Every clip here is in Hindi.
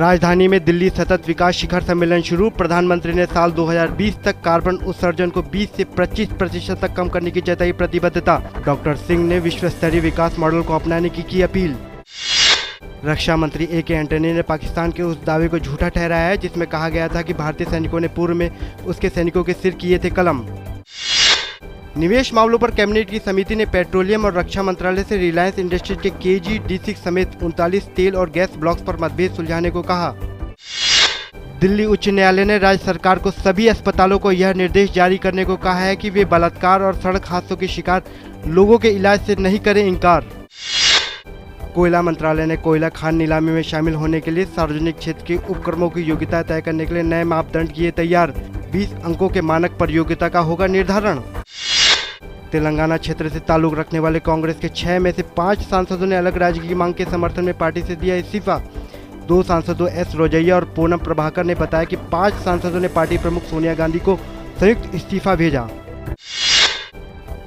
राजधानी में दिल्ली सतत विकास शिखर सम्मेलन शुरू। प्रधानमंत्री ने साल 2020 तक कार्बन उत्सर्जन को 20 से 25% तक कम करने की जताई प्रतिबद्धता। डॉक्टर सिंह ने विश्व स्तरीय विकास मॉडल को अपनाने की अपील। रक्षा मंत्री A.K. एंटनी ने पाकिस्तान के उस दावे को झूठा ठहराया है जिसमें कहा गया था कि भारतीय सैनिकों ने पूर्व में उसके सैनिकों के सिर किए थे कलम। निवेश मामलों पर कैबिनेट की समिति ने पेट्रोलियम और रक्षा मंत्रालय से रिलायंस इंडस्ट्रीज के KG D6 समेत 39 तेल और गैस ब्लॉक्स पर मतभेद सुलझाने को कहा। दिल्ली उच्च न्यायालय ने राज्य सरकार को सभी अस्पतालों को यह निर्देश जारी करने को कहा है कि वे बलात्कार और सड़क हादसों के शिकार लोगों के इलाज से नहीं करें इनकार। कोयला मंत्रालय ने कोयला खान नीलामी में शामिल होने के लिए सार्वजनिक क्षेत्र के उपक्रमों की योग्यता तय करने के लिए नए मापदंड किए तैयार। 20 अंकों के मानक पर योग्यता का होगा निर्धारण। तेलंगाना क्षेत्र से ताल्लुक रखने वाले कांग्रेस के 6 में से 5 सांसदों ने अलग राज्य की मांग के समर्थन में पार्टी से दिया इस्तीफा। 2 सांसदों S. रोजैया और पूनम प्रभाकर ने बताया कि 5 सांसदों ने पार्टी प्रमुख सोनिया गांधी को संयुक्त इस्तीफा भेजा।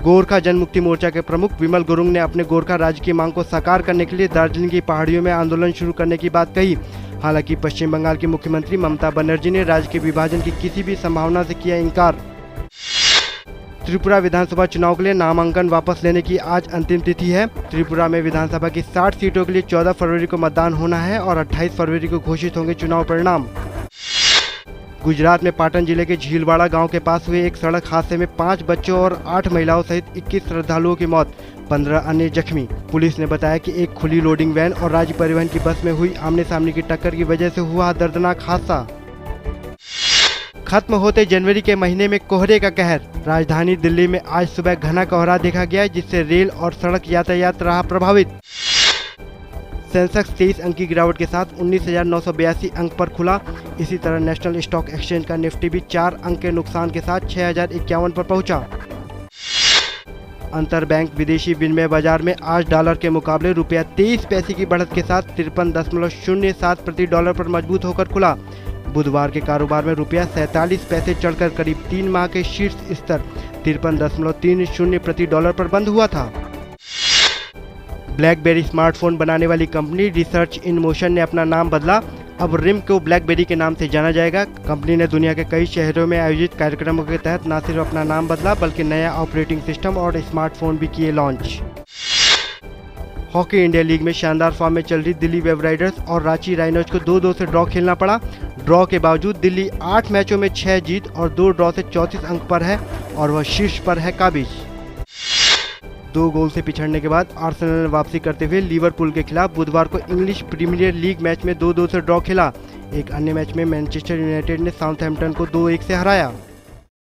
गोरखा जनमुक्ति मोर्चा के प्रमुख विमल गुरुंग ने अपने गोरखा राज्य की मांग को साकार करने के लिए दार्जिलिंग की पहाड़ियों में आंदोलन शुरू करने की बात कही। हालांकि पश्चिम बंगाल की मुख्यमंत्री ममता बनर्जी ने राज्य के विभाजन की किसी भी संभावना से किया इनकार। त्रिपुरा विधानसभा चुनाव के लिए नामांकन वापस लेने की आज अंतिम तिथि है। त्रिपुरा में विधानसभा की 60 सीटों के लिए 14 फरवरी को मतदान होना है और 28 फरवरी को घोषित होंगे चुनाव परिणाम। गुजरात में पाटन जिले के झीलवाड़ा गांव के पास हुए एक सड़क हादसे में 5 बच्चों और 8 महिलाओं सहित 21 श्रद्धालुओं की मौत, 15 अन्य जख्मी। पुलिस ने बताया कि एक खुली लोडिंग वैन और राज्य परिवहन की बस में हुई आमने सामने की टक्कर की वजह से हुआ दर्दनाक हादसा। खत्म होते जनवरी के महीने में कोहरे का कहर। राजधानी दिल्ली में आज सुबह घना कोहरा देखा गया जिससे रेल और सड़क यातायात रहा प्रभावित। सेंसेक्स 23 अंक की गिरावट के साथ 19,982 अंक पर खुला। इसी तरह नेशनल स्टॉक एक्सचेंज का निफ्टी भी 4 अंक के नुकसान के साथ 6,051 पर पहुंचा। अंतर बैंक विदेशी विनिमय बाजार में आज डॉलर के मुकाबले रुपया 23 पैसे की बढ़त के साथ 53.07 प्रति डॉलर पर मजबूत होकर खुला। बुधवार के कारोबार में रुपया 47 पैसे चढ़कर करीब 3 माह के शीर्ष स्तर 53.30 प्रति डॉलर पर बंद हुआ था। ब्लैकबेरी स्मार्टफोन बनाने वाली कंपनी रिसर्च इन मोशन ने अपना नाम बदला। अब रिम को ब्लैकबेरी के नाम से जाना जाएगा। कंपनी ने दुनिया के कई शहरों में आयोजित कार्यक्रमों के तहत न सिर्फ अपना नाम बदला बल्कि नया ऑपरेटिंग सिस्टम और स्मार्टफोन भी किए लॉन्च। हॉकी इंडिया लीग में शानदार फॉर्म में चल रही दिल्ली वेव राइडर्स और रांची राइनोज को 2-2 से ड्रॉ खेलना पड़ा। ड्रॉ के बावजूद दिल्ली 8 मैचों में 6 जीत और 2 ड्रॉ से 34 अंक पर है और वह शीर्ष पर है काबिज। 2 गोल से पिछड़ने के बाद आर्सेनल ने वापसी करते हुए लिवरपूल के खिलाफ बुधवार को इंग्लिश प्रीमियर लीग मैच में 2-2 से ड्रॉ खेला। एक अन्य मैच में मैनचेस्टर यूनाइटेड ने साउथहैम्पटन को 2-1 से हराया।